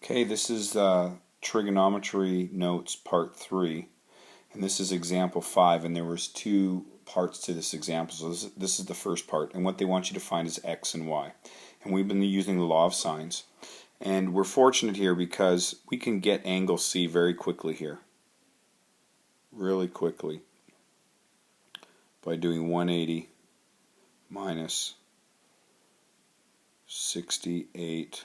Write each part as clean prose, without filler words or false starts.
Okay, this is Trigonometry Notes Part 3, and this is example 5, and there was two parts to this example. So this is the first part, and what they want you to find is x and y. And we've been using the law of sines. And we're fortunate here because we can get angle C very quickly here. Really quickly. By doing 180 minus 68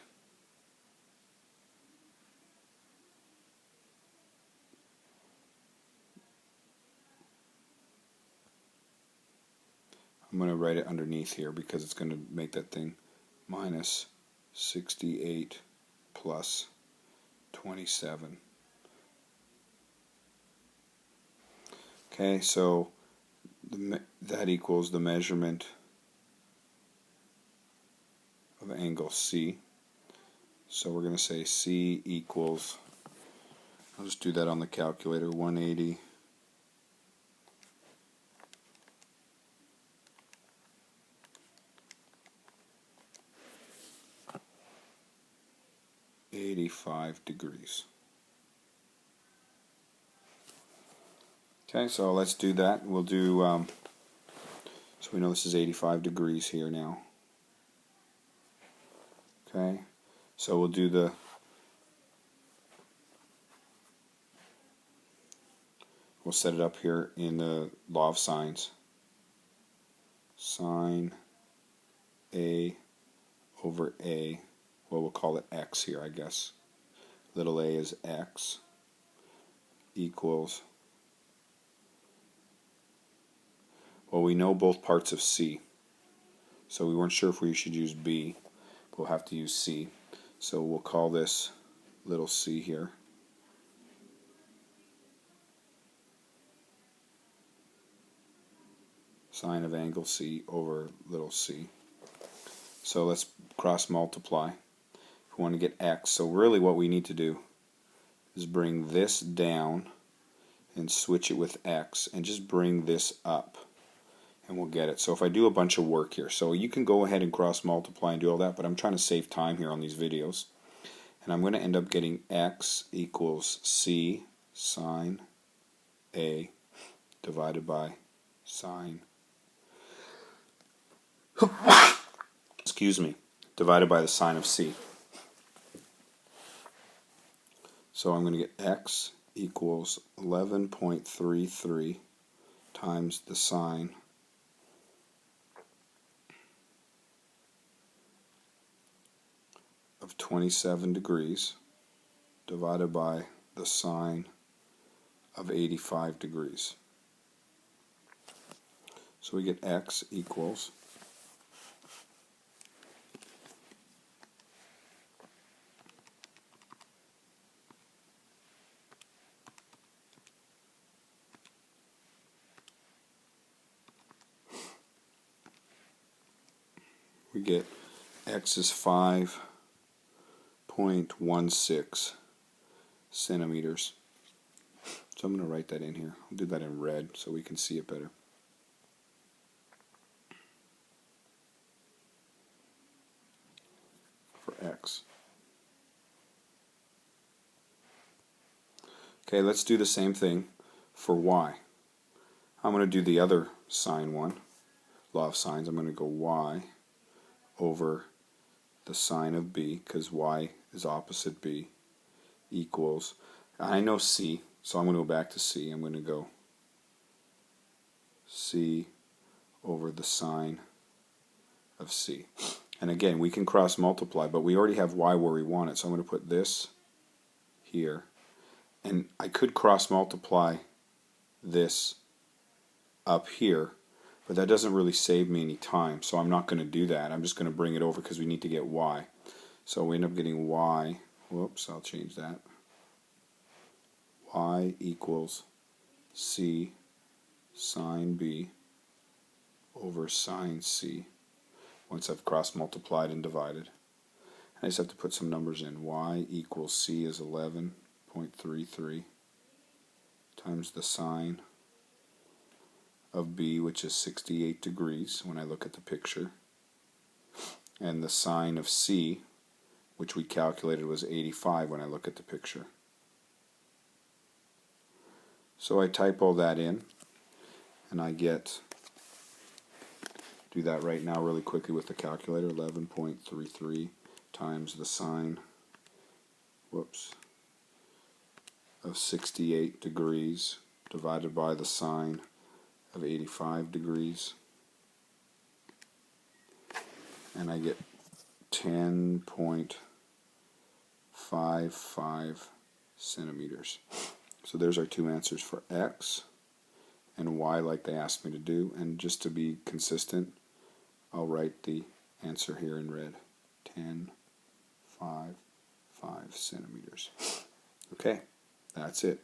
I'm going to write it underneath here because it's going to make that thing minus 68 plus 27. Okay, so that equals the measurement of angle C. So we're going to say C equals, I'll just do that on the calculator, 180 85 degrees. Okay, so let's do that. We'll do, so we know this is 85 degrees here now. Okay, so we'll do we'll set it up here in the law of sines. Sine A over A, well, we'll call it x here, I guess. Little a is x, equals, well, we know both parts of C, so we weren't sure if we should use B, but we'll have to use C. So we'll call this little c here. Sine of angle C over little c. So let's cross multiply. If we want to get x, so really what we need to do is bring this down and switch it with x and just bring this up and we'll get it. So if I do a bunch of work here, so you can go ahead and cross multiply and do all that, but I'm trying to save time here on these videos. And I'm going to end up getting x equals c sine A divided by sine divided by the sine of C. So I'm going to get x equals 11.33 times the sine of 27 degrees divided by the sine of 85 degrees. So we get x equals x is 5.16 centimeters. So I'm going to write that in here. I'll do that in red so we can see it better. For x. Okay, let's do the same thing for y. I'm going to do the other sine one, law of sines. I'm going to go y over the sine of b, because y is opposite b, equals, I know c, so I'm going to go back to c. I'm going to go c over the sine of c. And again, we can cross multiply, but we already have y where we want it, so I'm going to put this here. And I could cross multiply this up here, but that doesn't really save me any time, so I'm not going to do that. I'm just going to bring it over because we need to get y. So we end up getting y, whoops, I'll change that. Y equals c sine b over sine c once I've cross multiplied and divided. I just have to put some numbers in. Y equals c is 11.33 times the sine of b, which is 68 degrees when I look at the picture, and the sine of c, which we calculated was 85 when I look at the picture. So I type all that in, and I get, do that right now really quickly with the calculator, 11.33 times the sine, of 68 degrees divided by the sine of 85 degrees, and I get 10.55 centimeters. So there's our two answers for x and y like they asked me to do, and just to be consistent I'll write the answer here in red, 10.55 centimeters. Okay, that's it.